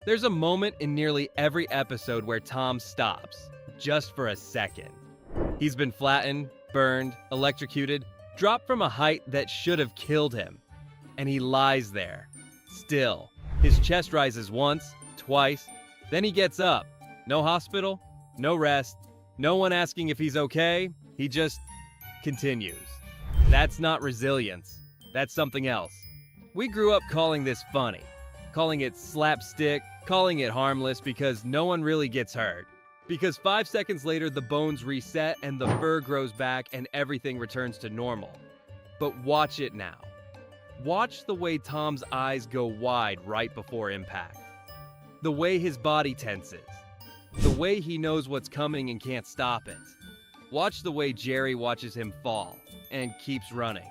There's a moment in nearly every episode where Tom stops, just for a second. He's been flattened, burned, electrocuted, dropped from a height that should have killed him. And he lies there, still. His chest rises once, twice, then he gets up. No hospital, no rest, no one asking if he's okay, he just continues. That's not resilience, that's something else. We grew up calling this funny, calling it slapstick, calling it harmless because no one really gets hurt. Because 5 seconds later, the bones reset and the fur grows back and everything returns to normal. But watch it now. Watch the way Tom's eyes go wide right before impact. The way his body tenses. The way he knows what's coming and can't stop it. Watch the way Jerry watches him fall and keeps running.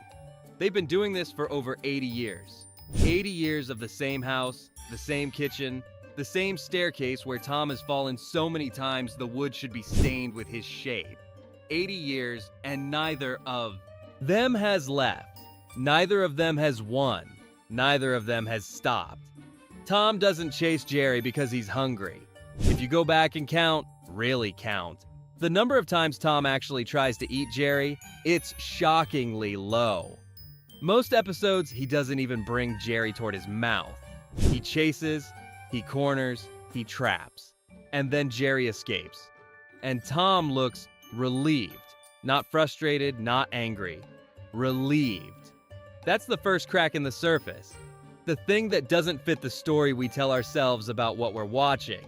They've been doing this for over 80 years. 80 years of the same house, the same kitchen, the same staircase where Tom has fallen so many times the wood should be stained with his shape. 80 years and neither of them has left. Neither of them has won. Neither of them has stopped. Tom doesn't chase Jerry because he's hungry. If you go back and count, really count, the number of times Tom actually tries to eat Jerry, it's shockingly low. Most episodes, he doesn't even bring Jerry toward his mouth. He chases, he corners, he traps. And then Jerry escapes. And Tom looks relieved. Not frustrated, not angry. Relieved. That's the first crack in the surface. The thing that doesn't fit the story we tell ourselves about what we're watching.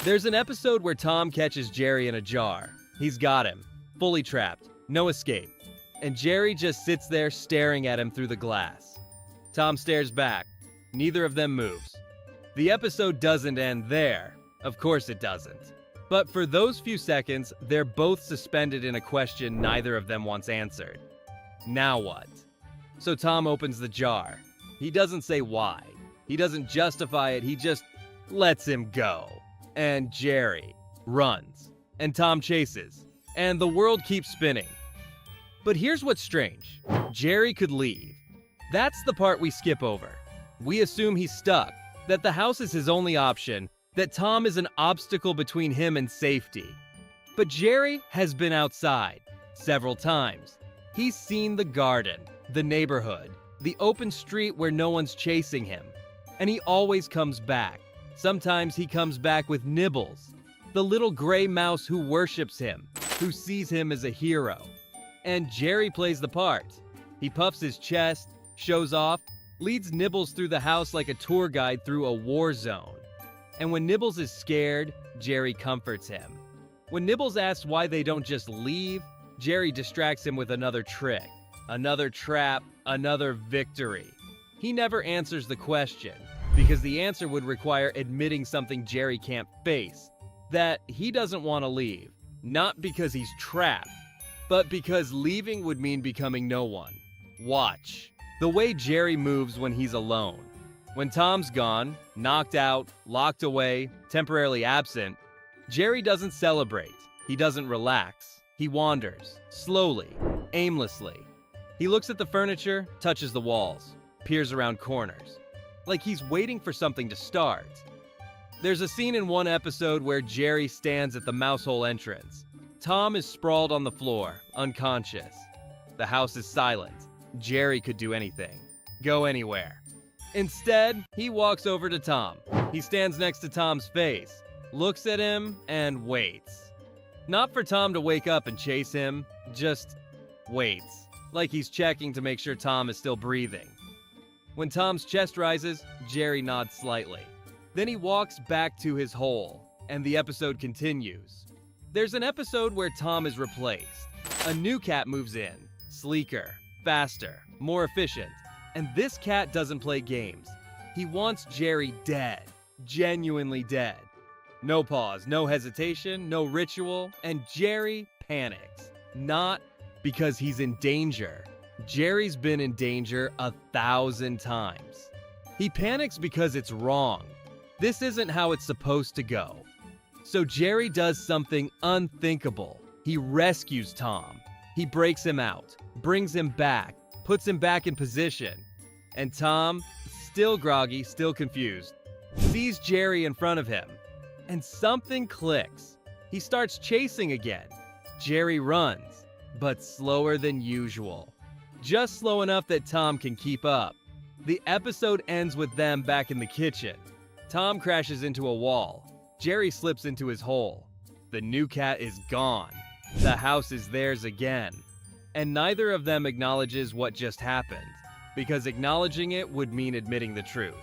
There's an episode where Tom catches Jerry in a jar. He's got him, fully trapped, no escape. And Jerry just sits there staring at him through the glass. Tom stares back. Neither of them moves. The episode doesn't end there. Of course it doesn't. But for those few seconds, they're both suspended in a question neither of them wants answered. Now what? So Tom opens the jar. He doesn't say why. He doesn't justify it, he just lets him go. And Jerry runs. And Tom chases. And the world keeps spinning. But here's what's strange. Jerry could leave. That's the part we skip over. We assume he's stuck, that the house is his only option, that Tom is an obstacle between him and safety. But Jerry has been outside several times. He's seen the garden, the neighborhood, the open street where no one's chasing him. And he always comes back. Sometimes he comes back with Nibbles, the little gray mouse who worships him, who sees him as a hero. And Jerry plays the part. He puffs his chest, shows off, leads Nibbles through the house like a tour guide through a war zone. And when Nibbles is scared, Jerry comforts him. When Nibbles asks why they don't just leave, Jerry distracts him with another trick, another trap, another victory. He never answers the question, because the answer would require admitting something Jerry can't face, that he doesn't want to leave, not because he's trapped, but because leaving would mean becoming no one. Watch. The way Jerry moves when he's alone. When Tom's gone, knocked out, locked away, temporarily absent, Jerry doesn't celebrate. He doesn't relax. He wanders, slowly, aimlessly. He looks at the furniture, touches the walls, peers around corners, like he's waiting for something to start. There's a scene in one episode where Jerry stands at the mousehole entrance. Tom is sprawled on the floor, unconscious. The house is silent. Jerry could do anything, go anywhere. Instead, he walks over to Tom. He stands next to Tom's face, looks at him, and waits. Not for Tom to wake up and chase him, just waits, like he's checking to make sure Tom is still breathing. When Tom's chest rises, Jerry nods slightly. Then he walks back to his hole, and the episode continues. There's an episode where Tom is replaced. A new cat moves in, sleeker, faster, more efficient. And this cat doesn't play games. He wants Jerry dead, genuinely dead. No pause, no hesitation, no ritual, and Jerry panics. Not because he's in danger. Jerry's been in danger 1,000 times. He panics because it's wrong. This isn't how it's supposed to go. So Jerry does something unthinkable. He rescues Tom. He breaks him out, brings him back, puts him back in position. And Tom, still groggy, still confused, sees Jerry in front of him, and something clicks. He starts chasing again. Jerry runs, but slower than usual. Just slow enough that Tom can keep up. The episode ends with them back in the kitchen. Tom crashes into a wall. Jerry slips into his hole. The new cat is gone. The house is theirs again. And neither of them acknowledges what just happened, because acknowledging it would mean admitting the truth.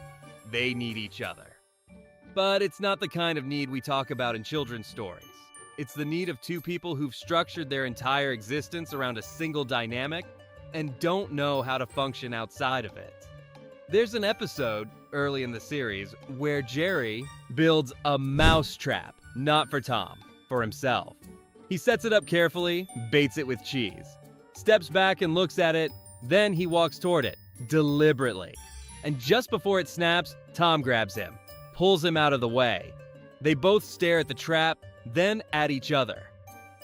They need each other. But it's not the kind of need we talk about in children's stories. It's the need of two people who've structured their entire existence around a single dynamic and don't know how to function outside of it. There's an episode early in the series where Jerry builds a mousetrap, not for Tom, for himself. He sets it up carefully, baits it with cheese, steps back and looks at it, then he walks toward it, deliberately. And just before it snaps, Tom grabs him, pulls him out of the way. They both stare at the trap, then at each other.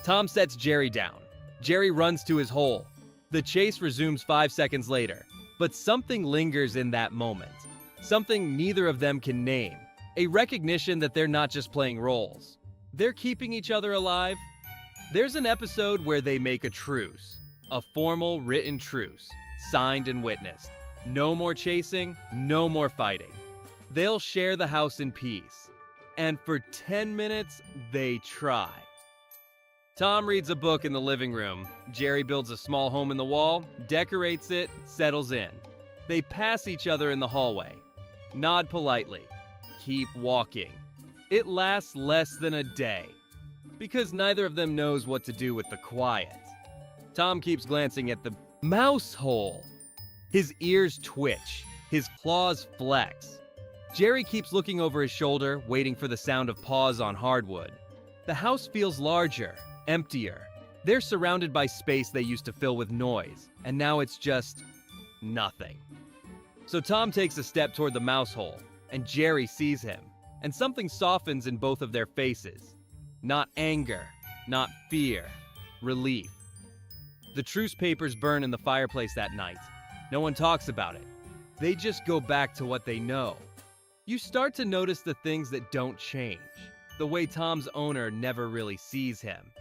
Tom sets Jerry down. Jerry runs to his hole. The chase resumes 5 seconds later, but something lingers in that moment. Something neither of them can name. A recognition that they're not just playing roles. They're keeping each other alive. There's an episode where they make a truce. A formal written truce, signed and witnessed. No more chasing, no more fighting. They'll share the house in peace. And for 10 minutes, they try. Tom reads a book in the living room. Jerry builds a small home in the wall, decorates it, settles in. They pass each other in the hallway. Nod politely. Keep walking. It lasts less than a day, because neither of them knows what to do with the quiet. Tom keeps glancing at the mouse hole. His ears twitch. His claws flex. Jerry keeps looking over his shoulder, waiting for the sound of paws on hardwood. The house feels larger, emptier. They're surrounded by space they used to fill with noise, and now it's just nothing. So Tom takes a step toward the mouse hole, and Jerry sees him, and something softens in both of their faces. Not anger, not fear, relief. The truce papers burn in the fireplace that night. No one talks about it. They just go back to what they know. You start to notice the things that don't change. The way Tom's owner never really sees him.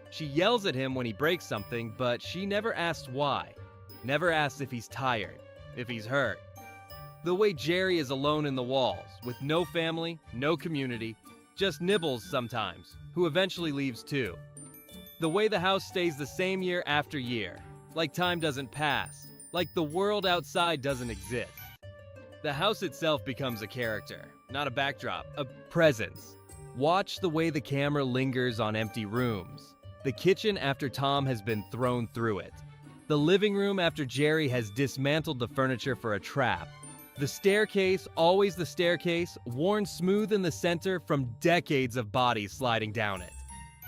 She yells at him when he breaks something, but she never asks why. Never asks if he's tired, if he's hurt. The way Jerry is alone in the walls, with no family, no community, just Nibbles sometimes, who eventually leaves too. The way the house stays the same year after year, like time doesn't pass, like the world outside doesn't exist. The house itself becomes a character, not a backdrop, a presence. Watch the way the camera lingers on empty rooms. The kitchen after Tom has been thrown through it. The living room after Jerry has dismantled the furniture for a trap. The staircase, always the staircase, worn smooth in the center from decades of bodies sliding down it.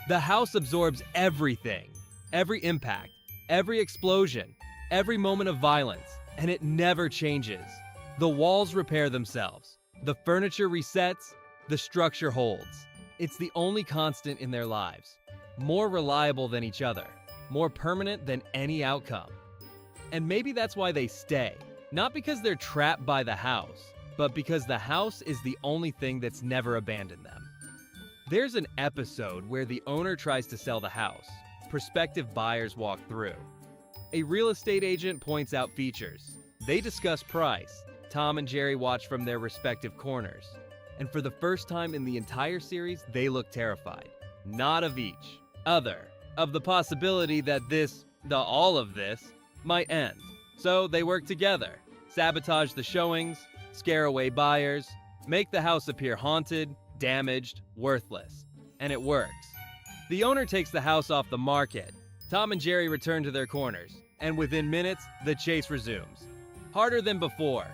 The house absorbs everything, every impact, every explosion, every moment of violence, and it never changes. The walls repair themselves. The furniture resets. The structure holds. It's the only constant in their lives. More reliable than each other. More permanent than any outcome. And maybe that's why they stay. Not because they're trapped by the house, but because the house is the only thing that's never abandoned them. There's an episode where the owner tries to sell the house. Prospective buyers walk through. A real estate agent points out features. They discuss price. Tom and Jerry watch from their respective corners. And for the first time in the entire series, they look terrified. Not of each other, of the possibility that all of this, might end. So they work together, sabotage the showings, scare away buyers, make the house appear haunted, damaged, worthless. And it works. The owner takes the house off the market. Tom and Jerry return to their corners, and within minutes, the chase resumes. Harder than before.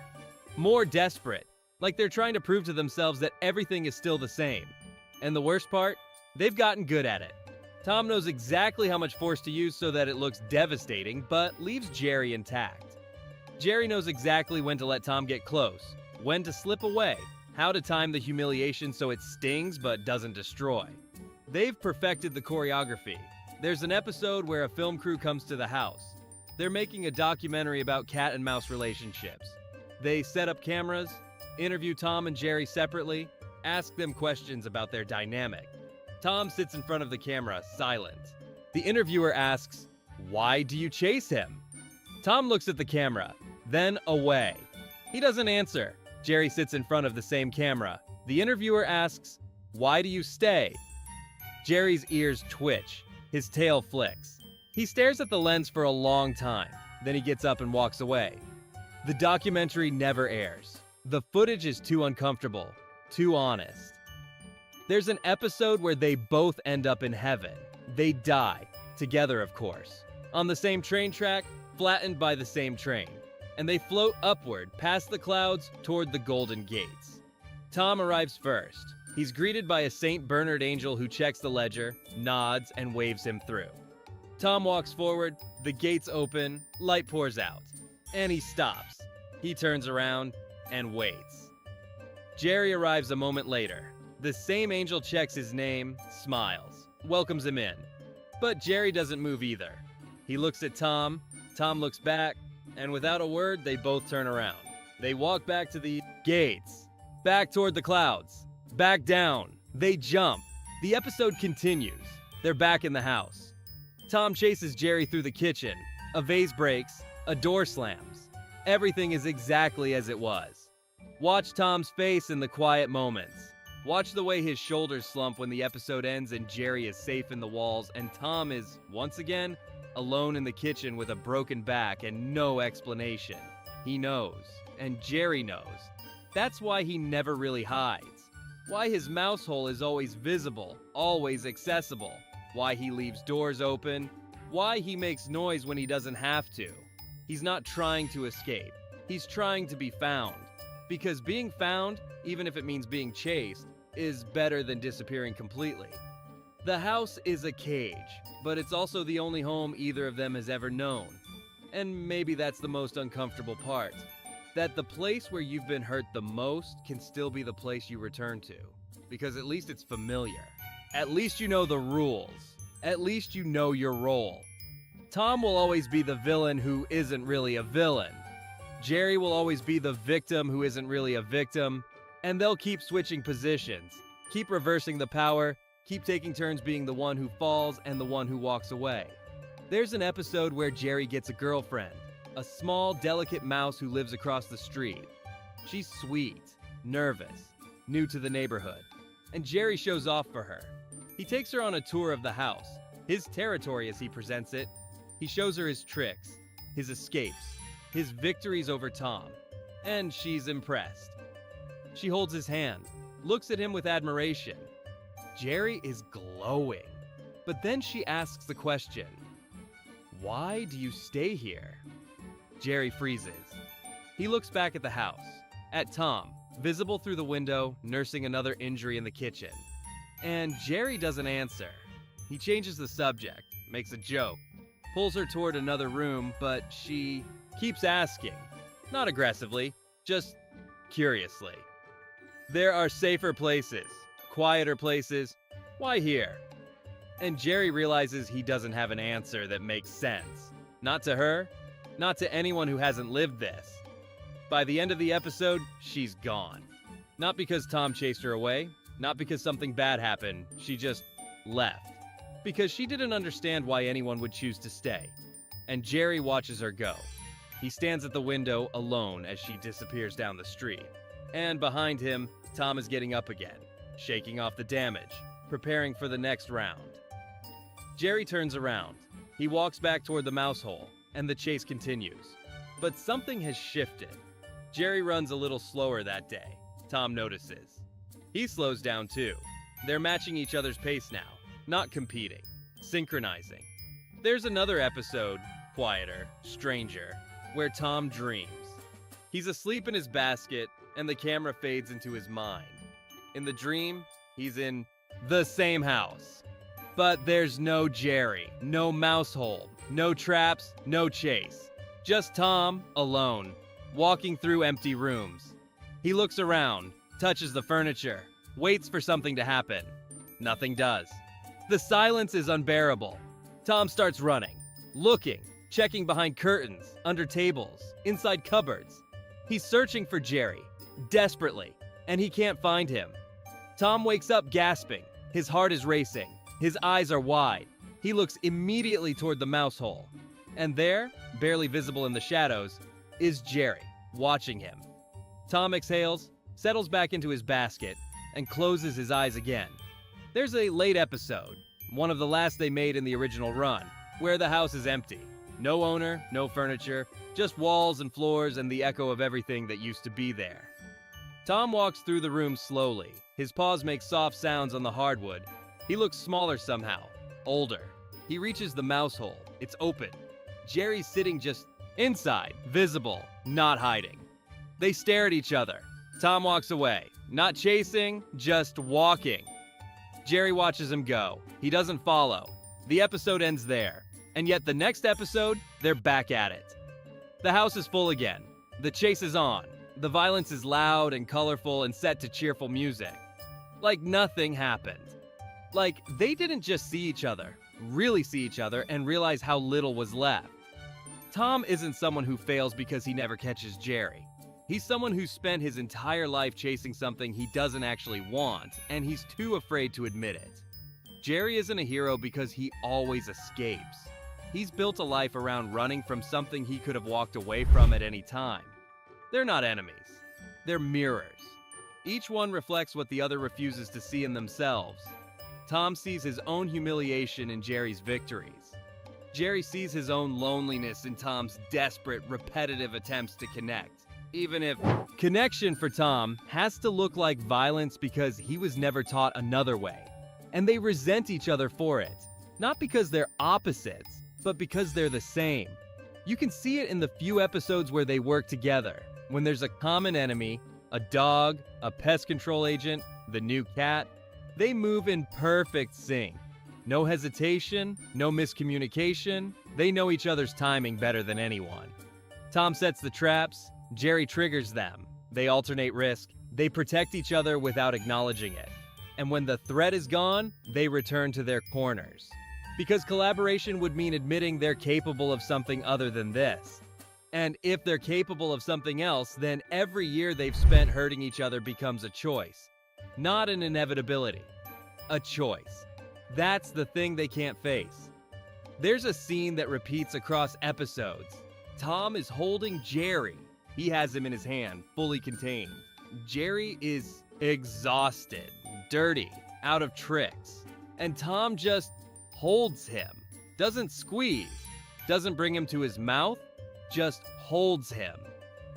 More desperate, like they're trying to prove to themselves that everything is still the same. And the worst part? They've gotten good at it. Tom knows exactly how much force to use so that it looks devastating, but leaves Jerry intact. Jerry knows exactly when to let Tom get close, when to slip away, how to time the humiliation so it stings but doesn't destroy. They've perfected the choreography. There's an episode where a film crew comes to the house. They're making a documentary about cat and mouse relationships. They set up cameras, Interview Tom and Jerry separately. Ask them questions about their dynamic. Tom sits in front of the camera, silent. The interviewer asks, "Why do you chase him?" Tom looks at the camera, then away. He doesn't answer. Jerry sits in front of the same camera. The interviewer asks, "Why do you stay?" Jerry's ears twitch. His tail flicks. He stares at the lens for a long time. Then he gets up and walks away. The documentary never airs. The footage is too uncomfortable, too honest. There's an episode where they both end up in heaven. They die, together of course, on the same train track, flattened by the same train. And they float upward past the clouds toward the Golden Gates. Tom arrives first. He's greeted by a St. Bernard angel who checks the ledger, nods, and waves him through. Tom walks forward, the gates open, light pours out, and he stops. He turns around and waits. Jerry arrives a moment later. The same angel checks his name, smiles, welcomes him in. But Jerry doesn't move either. He looks at Tom, Tom looks back, and without a word, they both turn around. They walk back to the gates, back toward the clouds, back down. They jump. The episode continues. They're back in the house. Tom chases Jerry through the kitchen. A vase breaks, a door slams. Everything is exactly as it was. Watch Tom's face in the quiet moments. Watch the way his shoulders slump when the episode ends and Jerry is safe in the walls and Tom is, once again, alone in the kitchen with a broken back and no explanation. He knows, and Jerry knows. That's why he never really hides. Why his mouse hole is always visible, always accessible. Why he leaves doors open. Why he makes noise when he doesn't have to. He's not trying to escape. He's trying to be found. Because being found, even if it means being chased, is better than disappearing completely. The house is a cage, but it's also the only home either of them has ever known. And maybe that's the most uncomfortable part. That the place where you've been hurt the most can still be the place you return to. Because at least it's familiar. At least you know the rules. At least you know your role. Tom will always be the villain who isn't really a villain. Jerry will always be the victim who isn't really a victim. And they'll keep switching positions. Keep reversing the power. Keep taking turns being the one who falls and the one who walks away. There's an episode where Jerry gets a girlfriend. A small, delicate mouse who lives across the street. She's sweet, nervous, new to the neighborhood. And Jerry shows off for her. He takes her on a tour of the house, his territory as he presents it. He shows her his tricks, his escapes, his victories over Tom. And she's impressed. She holds his hand, looks at him with admiration. Jerry is glowing. But then she asks the question, "Why do you stay here?" Jerry freezes. He looks back at the house, at Tom, visible through the window, nursing another injury in the kitchen. And Jerry doesn't answer. He changes the subject, makes a joke, pulls her toward another room, but she keeps asking. Not aggressively, just curiously. There are safer places, quieter places. Why here? And Jerry realizes he doesn't have an answer that makes sense. Not to her, not to anyone who hasn't lived this. By the end of the episode, she's gone. Not because Tom chased her away, not because something bad happened, she just left. Because she didn't understand why anyone would choose to stay. And Jerry watches her go. He stands at the window alone as she disappears down the street. And behind him, Tom is getting up again, shaking off the damage, preparing for the next round. Jerry turns around. He walks back toward the mouse hole, and the chase continues. But something has shifted. Jerry runs a little slower that day. Tom notices. He slows down too. They're matching each other's pace now, not competing, synchronizing. There's another episode, quieter, stranger, where Tom dreams. He's asleep in his basket, and the camera fades into his mind. In the dream, he's in the same house. But there's no Jerry, no mouse hole, no traps, no chase. Just Tom, alone, walking through empty rooms. He looks around, touches the furniture, waits for something to happen. Nothing does. The silence is unbearable. Tom starts running, looking, checking behind curtains, under tables, inside cupboards. He's searching for Jerry, desperately, and he can't find him. Tom wakes up gasping. His heart is racing. His eyes are wide. He looks immediately toward the mouse hole. And there, barely visible in the shadows, is Jerry, watching him. Tom exhales, settles back into his basket, and closes his eyes again. There's a late episode, one of the last they made in the original run, where the house is empty. No owner, no furniture, just walls and floors and the echo of everything that used to be there. Tom walks through the room slowly. His paws make soft sounds on the hardwood. He looks smaller somehow, older. He reaches the mouse hole. It's open. Jerry's sitting just inside, visible, not hiding. They stare at each other. Tom walks away, not chasing, just walking. Jerry watches him go. He doesn't follow. The episode ends there. And yet the next episode, they're back at it. The house is full again. The chase is on. The violence is loud and colorful and set to cheerful music. Like nothing happened. Like they didn't just see each other, really see each other, and realize how little was left. Tom isn't someone who fails because he never catches Jerry. He's someone who spent his entire life chasing something he doesn't actually want, and he's too afraid to admit it. Jerry isn't a hero because he always escapes. He's built a life around running from something he could have walked away from at any time. They're not enemies. They're mirrors. Each one reflects what the other refuses to see in themselves. Tom sees his own humiliation in Jerry's victories. Jerry sees his own loneliness in Tom's desperate, repetitive attempts to connect. Even if connection for Tom has to look like violence because he was never taught another way. And they resent each other for it. Not because they're opposites, but because they're the same. You can see it in the few episodes where they work together. When there's a common enemy, a dog, a pest control agent, the new cat, they move in perfect sync. No hesitation, no miscommunication. They know each other's timing better than anyone. Tom sets the traps, Jerry triggers them. They alternate risk. They protect each other without acknowledging it. And when the threat is gone, they return to their corners. Because collaboration would mean admitting they're capable of something other than this. And if they're capable of something else, then every year they've spent hurting each other becomes a choice. Not an inevitability. A choice. That's the thing they can't face. There's a scene that repeats across episodes. Tom is holding Jerry. He has him in his hand, fully contained. Jerry is exhausted, dirty, out of tricks. And Tom just holds him. Doesn't squeeze. Doesn't bring him to his mouth. Just holds him.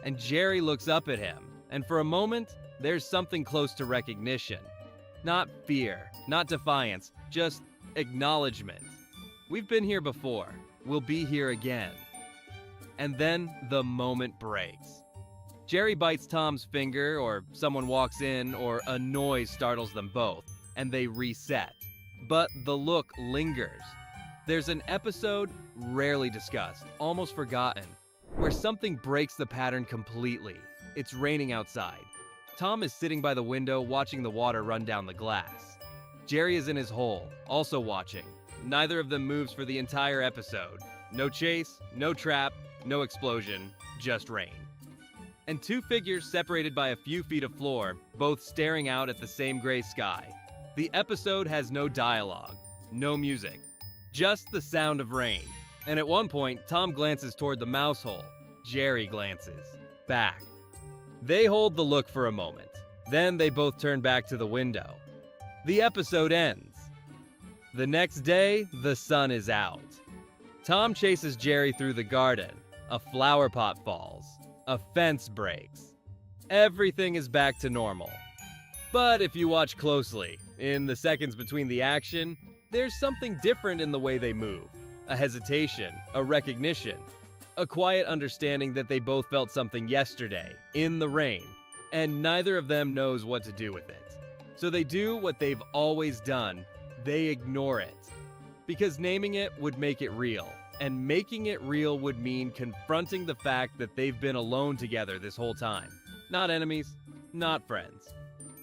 And Jerry looks up at him. And for a moment, there's something close to recognition. Not fear, not defiance, just acknowledgement. We've been here before. We'll be here again. And then the moment breaks. Jerry bites Tom's finger, or someone walks in, or a noise startles them both, and they reset. But the look lingers. There's an episode rarely discussed, almost forgotten, where something breaks the pattern completely. It's raining outside. Tom is sitting by the window watching the water run down the glass. Jerry is in his hole, also watching. Neither of them moves for the entire episode. No chase, no trap, no explosion, just rain. And two figures separated by a few feet of floor, both staring out at the same gray sky. The episode has no dialogue, no music, just the sound of rain. And at one point, Tom glances toward the mouse hole. Jerry glances back. They hold the look for a moment. Then they both turn back to the window. The episode ends. The next day, the sun is out. Tom chases Jerry through the garden. A flower pot falls. A fence breaks. Everything is back to normal. But if you watch closely, in the seconds between the action, there's something different in the way they move. A hesitation, a recognition, a quiet understanding that they both felt something yesterday, in the rain, and neither of them knows what to do with it. So they do what they've always done. They ignore it. Because naming it would make it real, and making it real would mean confronting the fact that they've been alone together this whole time. Not enemies, not friends.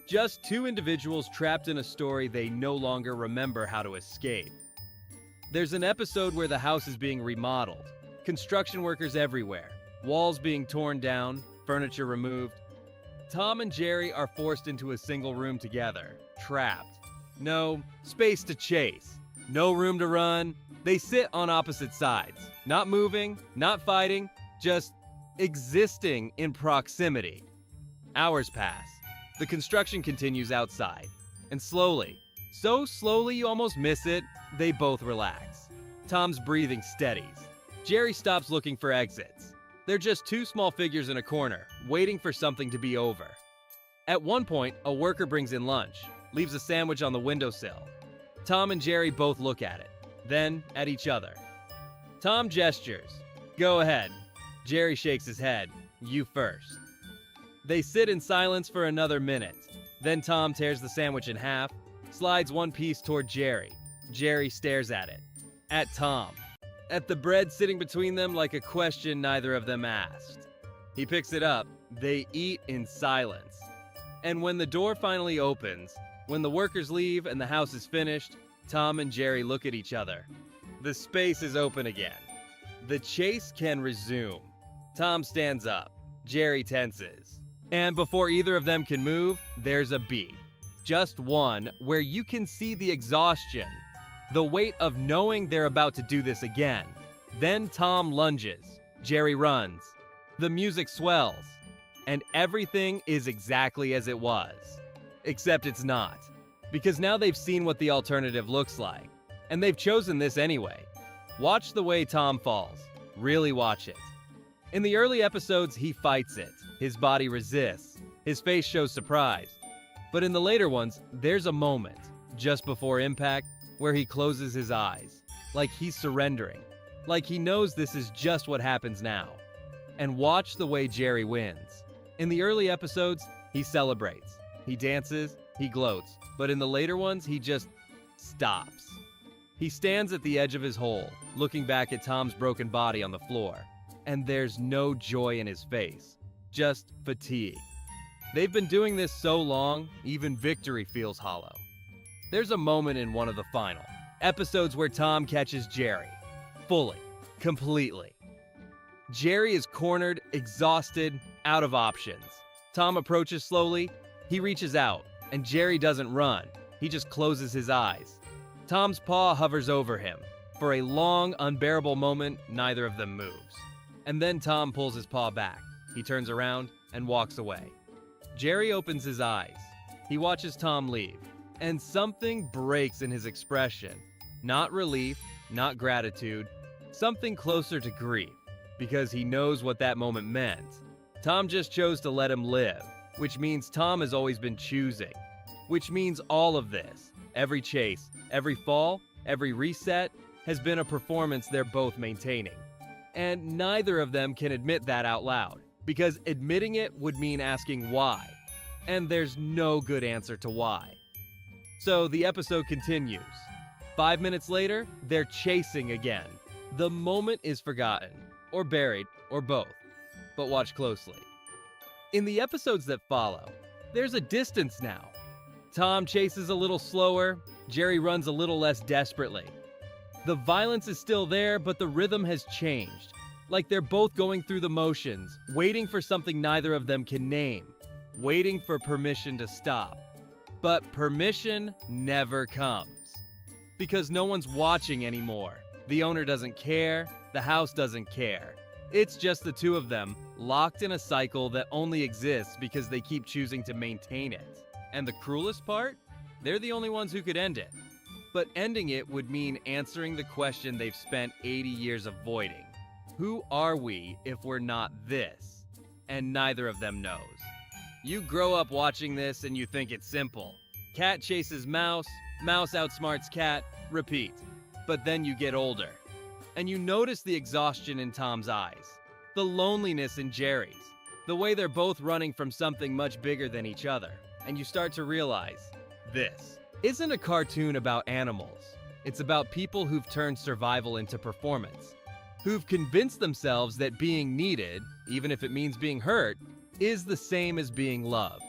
Just two individuals trapped in a story they no longer remember how to escape. There's an episode where the house is being remodeled. Construction workers everywhere. Walls being torn down, furniture removed. Tom and Jerry are forced into a single room together, trapped. No space to chase, no room to run. They sit on opposite sides, not moving, not fighting, just existing in proximity. Hours pass. The construction continues outside. And slowly, so slowly you almost miss it, they both relax. Tom's breathing steadies. Jerry stops looking for exits. They're just two small figures in a corner, waiting for something to be over. At one point, a worker brings in lunch, leaves a sandwich on the windowsill. Tom and Jerry both look at it, then at each other. Tom gestures. Go ahead. Jerry shakes his head. You first. They sit in silence for another minute. Then Tom tears the sandwich in half, slides one piece toward Jerry. Jerry stares at it. At Tom. At the bread sitting between them like a question neither of them asked. He picks it up. They eat in silence. And when the door finally opens, when the workers leave and the house is finished, Tom and Jerry look at each other. The space is open again. The chase can resume. Tom stands up. Jerry tenses. And before either of them can move, there's a beat. Just one where you can see the exhaustion. The weight of knowing they're about to do this again. Then Tom lunges. Jerry runs. The music swells. And everything is exactly as it was. Except it's not. Because now they've seen what the alternative looks like. And they've chosen this anyway. Watch the way Tom falls. Really watch it. In the early episodes, he fights it. His body resists. His face shows surprise. But in the later ones, there's a moment, just before impact, where he closes his eyes, like he's surrendering, like he knows this is just what happens now. And watch the way Jerry wins. In the early episodes, he celebrates, he dances, he gloats, but in the later ones, he just stops. He stands at the edge of his hole, looking back at Tom's broken body on the floor, and there's no joy in his face, just fatigue. They've been doing this so long, even victory feels hollow. There's a moment in one of the final episodes where Tom catches Jerry. Fully. Completely. Jerry is cornered, exhausted, out of options. Tom approaches slowly. He reaches out, and Jerry doesn't run. He just closes his eyes. Tom's paw hovers over him. For a long, unbearable moment, neither of them moves. And then Tom pulls his paw back. He turns around and walks away. Jerry opens his eyes. He watches Tom leave. And something breaks in his expression. Not relief, not gratitude, something closer to grief, because he knows what that moment meant. Tom just chose to let him live, which means Tom has always been choosing, which means all of this, every chase, every fall, every reset, has been a performance they're both maintaining. And neither of them can admit that out loud, because admitting it would mean asking why, and there's no good answer to why. So the episode continues. 5 minutes later, they're chasing again. The moment is forgotten, or buried, or both. But watch closely. In the episodes that follow, there's a distance now. Tom chases a little slower, Jerry runs a little less desperately. The violence is still there, but the rhythm has changed. Like they're both going through the motions, waiting for something neither of them can name, waiting for permission to stop. But permission never comes. Because no one's watching anymore. The owner doesn't care, the house doesn't care. It's just the two of them, locked in a cycle that only exists because they keep choosing to maintain it. And the cruelest part? They're the only ones who could end it. But ending it would mean answering the question they've spent 80 years avoiding. Who are we if we're not this? And neither of them knows. You grow up watching this and you think it's simple. Cat chases mouse, mouse outsmarts cat, repeat. But then you get older. And you notice the exhaustion in Tom's eyes. The loneliness in Jerry's. The way they're both running from something much bigger than each other. And you start to realize, this isn't a cartoon about animals. It's about people who've turned survival into performance. Who've convinced themselves that being needed, even if it means being hurt, is the same as being loved.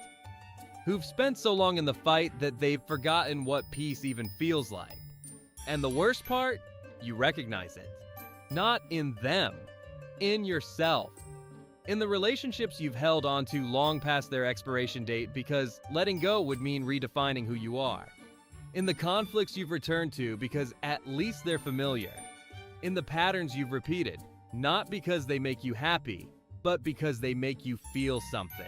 Who've spent so long in the fight that they've forgotten what peace even feels like. And the worst part? You recognize it. Not in them. In yourself. In the relationships you've held onto long past their expiration date because letting go would mean redefining who you are. In the conflicts you've returned to because at least they're familiar. In the patterns you've repeated, not because they make you happy, but because they make you feel something.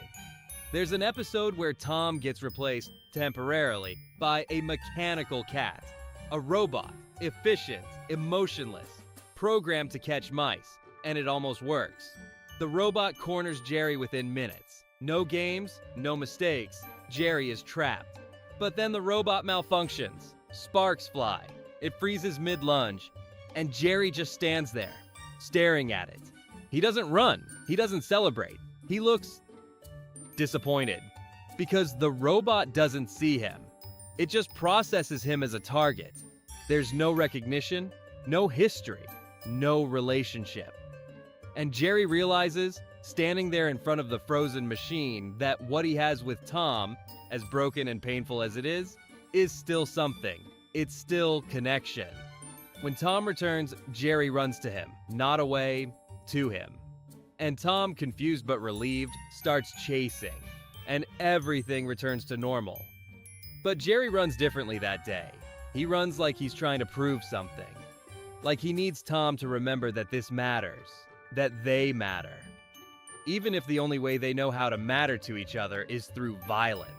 There's an episode where Tom gets replaced, temporarily, by a mechanical cat. A robot, efficient, emotionless, programmed to catch mice, and it almost works. The robot corners Jerry within minutes. No games, no mistakes, Jerry is trapped. But then the robot malfunctions, sparks fly, it freezes mid-lunge, and Jerry just stands there, staring at it. He doesn't run, he doesn't celebrate, he looks disappointed, because the robot doesn't see him. It just processes him as a target. There's no recognition, no history, no relationship. And Jerry realizes, standing there in front of the frozen machine, that what he has with Tom, as broken and painful as it is still something. It's still connection. When Tom returns, Jerry runs to him, not away, to him. And Tom, confused but relieved, starts chasing, and everything returns to normal. But Jerry runs differently that day. He runs like he's trying to prove something. Like he needs Tom to remember that this matters, that they matter. Even if the only way they know how to matter to each other is through violence.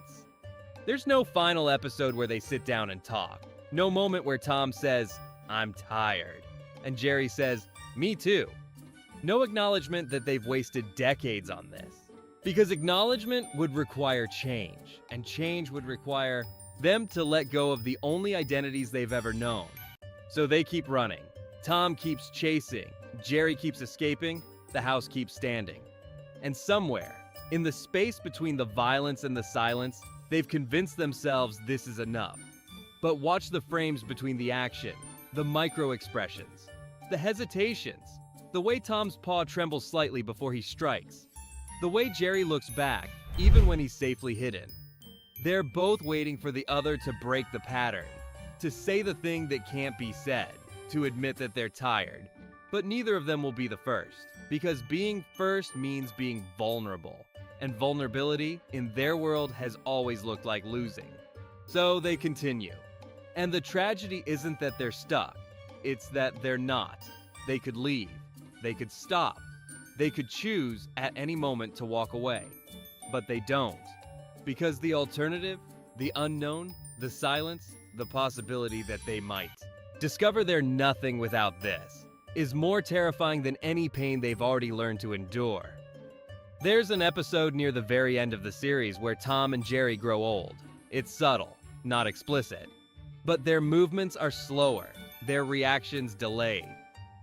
There's no final episode where they sit down and talk. No moment where Tom says, "I'm tired," and Jerry says, "Me too." No acknowledgement that they've wasted decades on this. Because acknowledgement would require change, and change would require them to let go of the only identities they've ever known. So they keep running. Tom keeps chasing, Jerry keeps escaping, the house keeps standing. And somewhere, in the space between the violence and the silence, they've convinced themselves this is enough. But watch the frames between the action, the micro-expressions, the hesitations, the way Tom's paw trembles slightly before he strikes, the way Jerry looks back, even when he's safely hidden. They're both waiting for the other to break the pattern, to say the thing that can't be said, to admit that they're tired. But neither of them will be the first, because being first means being vulnerable, and vulnerability in their world has always looked like losing. So they continue. And the tragedy isn't that they're stuck, it's that they're not. They could leave, they could stop, they could choose at any moment to walk away. But they don't. Because the alternative, the unknown, the silence, the possibility that they might discover they're nothing without this, is more terrifying than any pain they've already learned to endure. There's an episode near the very end of the series where Tom and Jerry grow old. It's subtle, not explicit. But their movements are slower, their reactions delayed.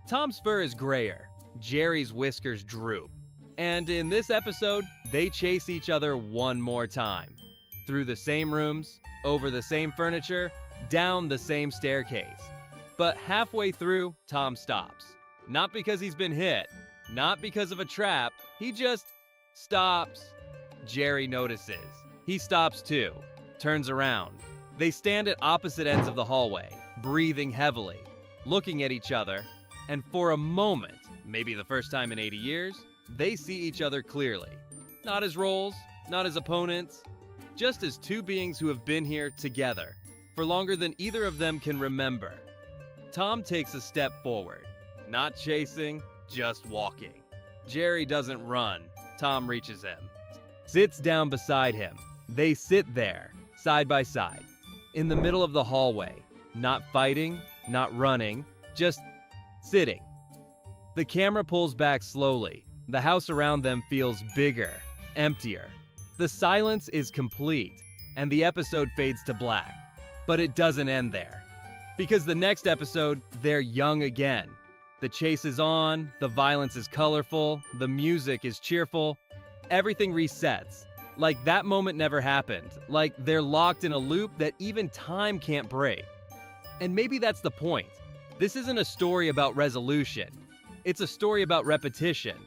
Tom's fur is grayer, Jerry's whiskers droop. And in this episode, they chase each other one more time. Through the same rooms, over the same furniture, down the same staircase. But halfway through, Tom stops. Not because he's been hit, not because of a trap, he just stops. Jerry notices. He stops too, turns around. They stand at opposite ends of the hallway, breathing heavily, looking at each other, and for a moment, maybe the first time in 80 years, they see each other clearly. Not as roles, not as opponents, just as two beings who have been here together for longer than either of them can remember. Tom takes a step forward, not chasing, just walking. Jerry doesn't run. Tom reaches him, sits down beside him. They sit there, side by side, in the middle of the hallway, not fighting, not running, just sitting. The camera pulls back slowly. The house around them feels bigger, emptier. The silence is complete, and the episode fades to black. But it doesn't end there. Because the next episode, they're young again. The chase is on, the violence is colorful, the music is cheerful. Everything resets. Like that moment never happened. Like they're locked in a loop that even time can't break. And maybe that's the point. This isn't a story about resolution. It's a story about repetition.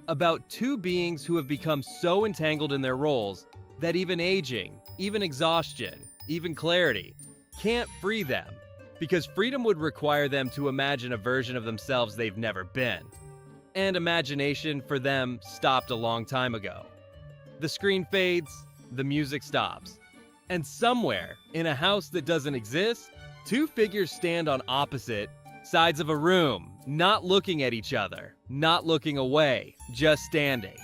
About two beings who have become so entangled in their roles that even aging, even exhaustion, even clarity can't free them. Because freedom would require them to imagine a version of themselves they've never been. and imagination for them stopped a long time ago. The screen fades, the music stops, and somewhere in a house that doesn't exist, two figures stand on opposite sides of a room, not looking at each other, not looking away, just standing,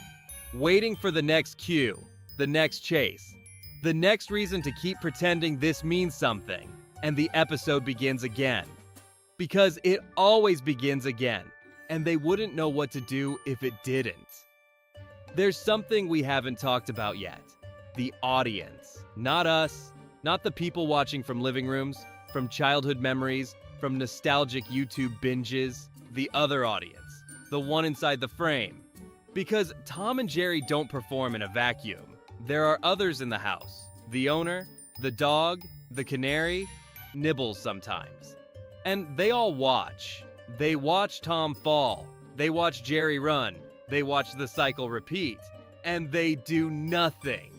waiting for the next cue, the next chase, the next reason to keep pretending this means something, and the episode begins again. Because it always begins again, and they wouldn't know what to do if it didn't. There's something we haven't talked about yet. The audience. Not us, not the people watching from living rooms, from childhood memories, from nostalgic YouTube binges. The other audience. The one inside the frame. Because Tom and Jerry don't perform in a vacuum. There are others in the house. The owner, the dog, the canary, Nibbles sometimes. And they all watch. They watch Tom fall. They watch Jerry run. They watch the cycle repeat. And they do nothing.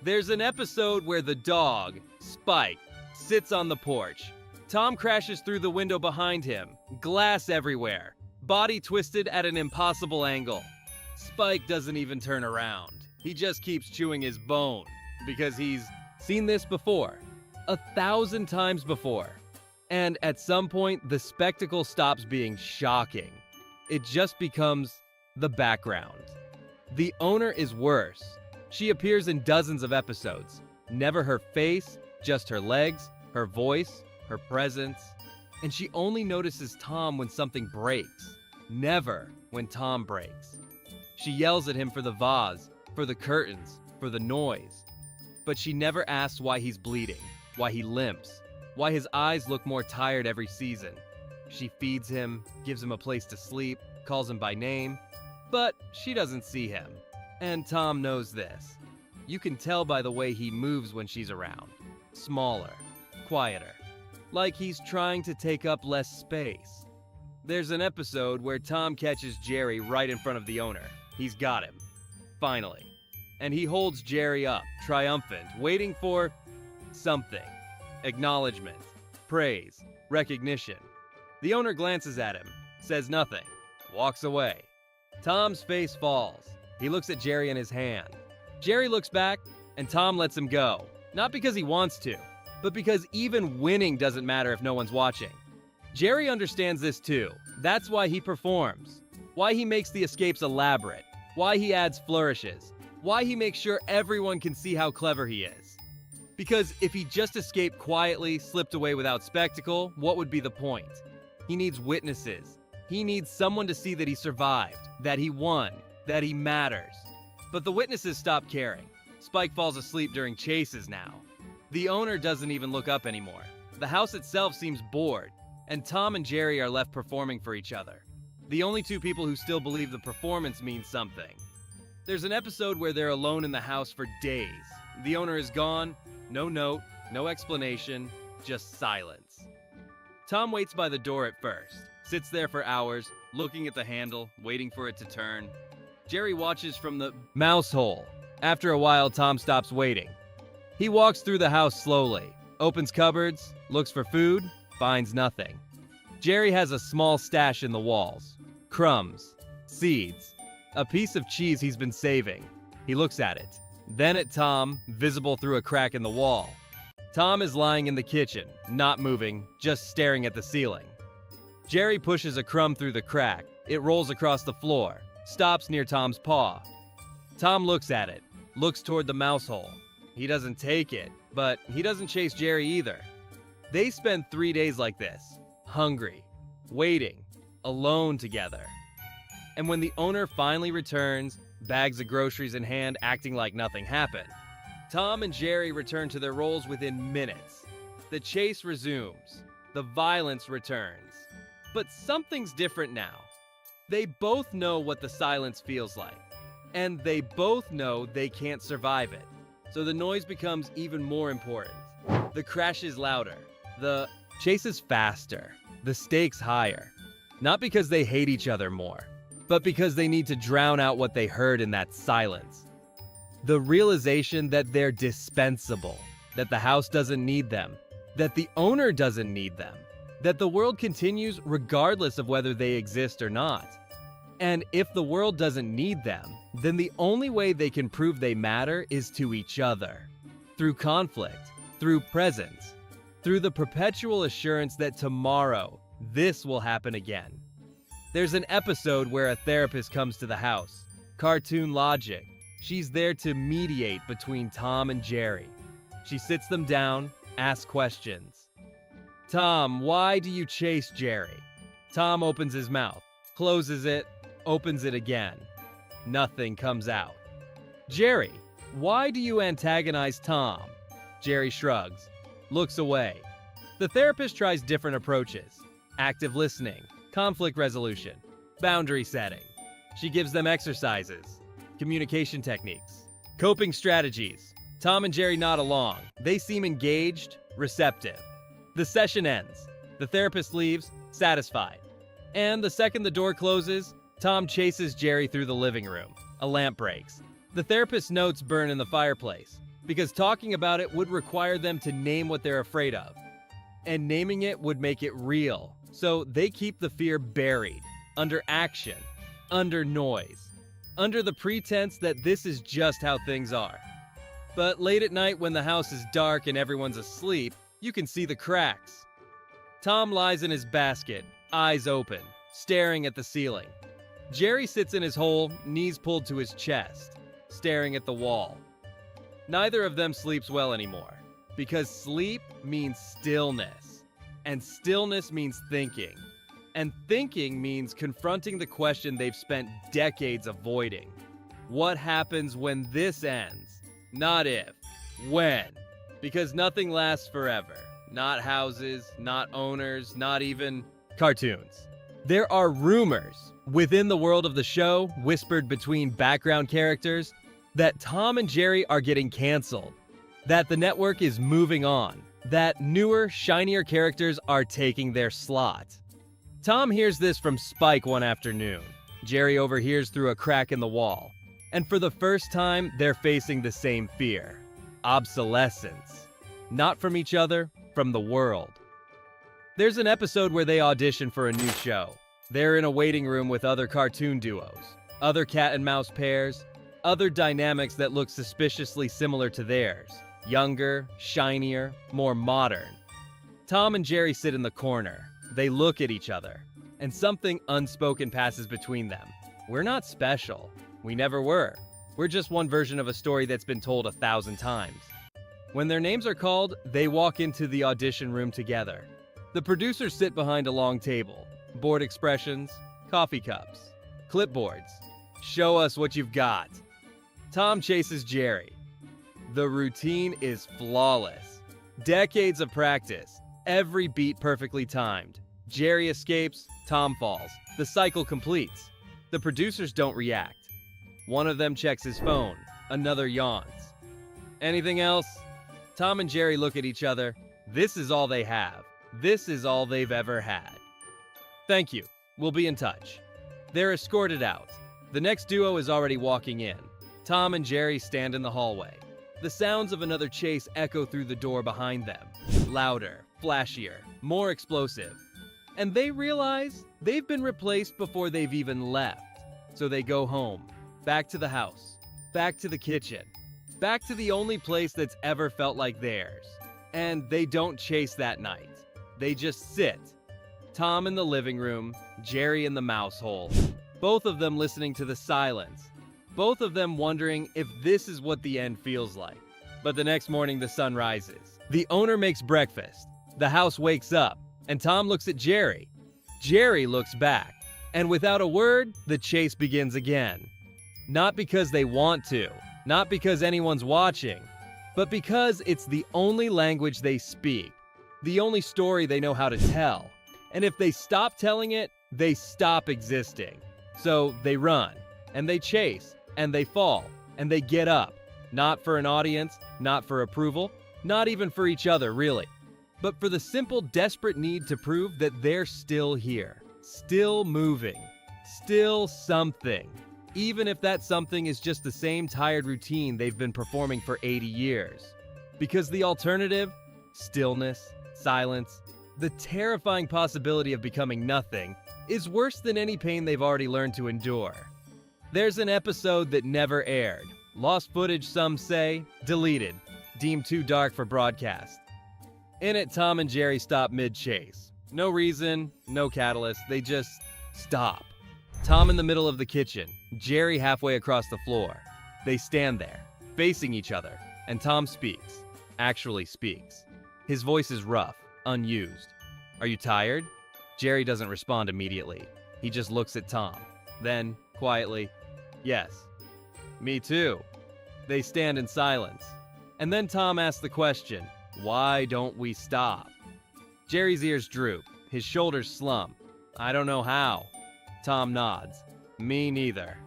There's an episode where the dog, Spike, sits on the porch. Tom crashes through the window behind him. Glass everywhere. Body twisted at an impossible angle. Spike doesn't even turn around. He just keeps chewing his bone. Because he's seen this before. 1,000 times before. And at some point, the spectacle stops being shocking. It just becomes the background. The owner is worse. She appears in dozens of episodes. Never her face, just her legs, her voice, her presence. And she only notices Tom when something breaks. Never when Tom breaks. She yells at him for the vase, for the curtains, for the noise. But she never asks why he's bleeding, why he limps, why his eyes look more tired every season. She feeds him, gives him a place to sleep, calls him by name, but she doesn't see him. And Tom knows this. You can tell by the way he moves when she's around. Smaller, quieter, like he's trying to take up less space. There's an episode where Tom catches Jerry right in front of the owner. He's got him. Finally. And he holds Jerry up, triumphant, waiting for something. Acknowledgement, praise, recognition. The owner glances at him, says nothing, walks away. Tom's face falls. He looks at Jerry in his hand. Jerry looks back, and Tom lets him go. Not because he wants to, but because even winning doesn't matter if no one's watching. Jerry understands this too. That's why he performs. Why he makes the escapes elaborate. Why he adds flourishes. Why he makes sure everyone can see how clever he is. Because if he just escaped quietly, slipped away without spectacle, what would be the point? He needs witnesses. He needs someone to see that he survived, that he won, that he matters. But the witnesses stop caring. Spike falls asleep during chases now. The owner doesn't even look up anymore. The house itself seems bored, and Tom and Jerry are left performing for each other. The only two people who still believe the performance means something. There's an episode where they're alone in the house for days. The owner is gone, no note, no explanation, just silence. Tom waits by the door at first, sits there for hours, looking at the handle, waiting for it to turn. Jerry watches from the mouse hole. After a while, Tom stops waiting. He walks through the house slowly, opens cupboards, looks for food, finds nothing. Jerry has a small stash in the walls. Crumbs, seeds, a piece of cheese he's been saving. He looks at it. Then at Tom, visible through a crack in the wall. Tom is lying in the kitchen, not moving, just staring at the ceiling. Jerry pushes a crumb through the crack. It rolls across the floor, stops near Tom's paw. Tom looks at it, looks toward the mouse hole. He doesn't take it, but he doesn't chase Jerry either. They spend 3 days like this, hungry, waiting, alone together. And when the owner finally returns, bags of groceries in hand, acting like nothing happened, Tom and Jerry return to their roles within minutes. The chase resumes. The violence returns. But something's different now. They both know what the silence feels like. And they both know they can't survive it. So the noise becomes even more important. The crash is louder. The chase is faster. The stakes higher. Not because they hate each other more, but because they need to drown out what they heard in that silence. The realization that they're dispensable, that the house doesn't need them, that the owner doesn't need them, that the world continues regardless of whether they exist or not. And if the world doesn't need them, then the only way they can prove they matter is to each other. Through conflict, through presence, through the perpetual assurance that tomorrow, this will happen again. There's an episode where a therapist comes to the house. Cartoon logic. She's there to mediate between Tom and Jerry. She sits them down, asks questions. Tom, why do you chase Jerry? Tom opens his mouth, closes it, opens it again. Nothing comes out. Jerry, why do you antagonize Tom? Jerry shrugs, looks away. The therapist tries different approaches. Active listening, conflict resolution, boundary setting. She gives them exercises, communication techniques, coping strategies. Tom and Jerry nod along. They seem engaged, receptive. The session ends. The therapist leaves, satisfied. And the second the door closes, Tom chases Jerry through the living room. A lamp breaks. The therapist's notes burn in the fireplace, because talking about it would require them to name what they're afraid of. And naming it would make it real. So they keep the fear buried, under action, under noise, under the pretense that this is just how things are. But late at night when the house is dark and everyone's asleep, you can see the cracks. Tom lies in his basket, eyes open, staring at the ceiling. Jerry sits in his hole, knees pulled to his chest, staring at the wall. Neither of them sleeps well anymore, because sleep means stillness, and stillness means thinking, and thinking means confronting the question they've spent decades avoiding. What happens when this ends? Not if, when. Because nothing lasts forever. Not houses, not owners, not even cartoons. There are rumors within the world of the show, whispered between background characters, that Tom and Jerry are getting canceled, that the network is moving on, that newer, shinier characters are taking their slot. Tom hears this from Spike one afternoon. Jerry overhears through a crack in the wall. And for the first time, they're facing the same fear. Obsolescence. Not from each other, from the world. There's an episode where they audition for a new show. They're in a waiting room with other cartoon duos, other cat and mouse pairs, other dynamics that look suspiciously similar to theirs. Younger, shinier, more modern. Tom and Jerry sit in the corner. They look at each other, and something unspoken passes between them. We're not special. We never were. We're just one version of a story that's been told 1,000 times. When their names are called, they walk into the audition room together. The producers sit behind a long table. Bored expressions, coffee cups, clipboards. Show us what you've got. Tom chases Jerry. The routine is flawless. Decades of practice. Every beat perfectly timed. Jerry escapes, Tom falls. The cycle completes. The producers don't react. One of them checks his phone. Another yawns. Anything else? Tom and Jerry look at each other. This is all they have. This is all they've ever had. Thank you. We'll be in touch. They're escorted out. The next duo is already walking in. Tom and Jerry stand in the hallway. The sounds of another chase echo through the door behind them. Louder, flashier, more explosive. And they realize they've been replaced before they've even left. So they go home, back to the house, back to the kitchen, back to the only place that's ever felt like theirs. And they don't chase that night. They just sit. Tom in the living room, Jerry in the mouse hole. Both of them listening to the silence. Both of them wondering if this is what the end feels like. But the next morning the sun rises. The owner makes breakfast. The house wakes up, and Tom looks at Jerry. Jerry looks back. And without a word, the chase begins again. Not because they want to, not because anyone's watching, but because it's the only language they speak, the only story they know how to tell. And if they stop telling it, they stop existing. So they run, and they chase, and they fall, and they get up. Not for an audience, not for approval, not even for each other, really. But for the simple, desperate need to prove that they're still here, still moving, still something. Even if that something is just the same tired routine they've been performing for 80 years. Because the alternative, stillness, silence, The terrifying possibility of becoming nothing is worse than any pain they've already learned to endure. There's an episode that never aired. Lost footage, some say, deleted, deemed too dark for broadcast. In it, Tom and Jerry stop mid-chase. No reason, no catalyst, they just stop. Tom in the middle of the kitchen, Jerry halfway across the floor. They stand there, facing each other, and Tom speaks. Actually speaks. His voice is rough, unused. "Are you tired?" Jerry doesn't respond immediately. He just looks at Tom. Then, quietly, "Yes." "Me too." They stand in silence. And then Tom asks the question, "Why don't we stop?" Jerry's ears droop. His shoulders slump. "I don't know how." Tom nods. "Me neither."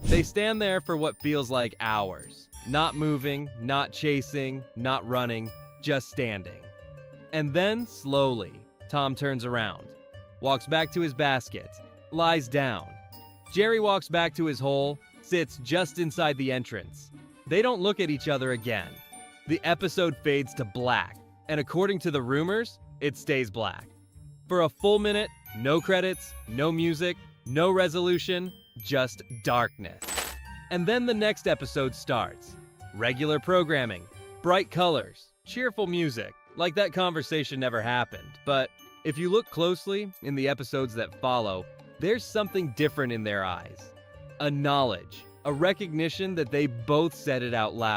They stand there for what feels like hours. Not moving, not chasing, not running, just standing. And then, slowly, Tom turns around, walks back to his basket, lies down. Jerry walks back to his hole, sits just inside the entrance. They don't look at each other again. The episode fades to black, and according to the rumors, it stays black. For a full minute, no credits, no music, no resolution, just darkness. And then the next episode starts. Regular programming, bright colors, cheerful music, like that conversation never happened. But if you look closely in the episodes that follow, there's something different in their eyes. A knowledge, a recognition that they both said it out loud.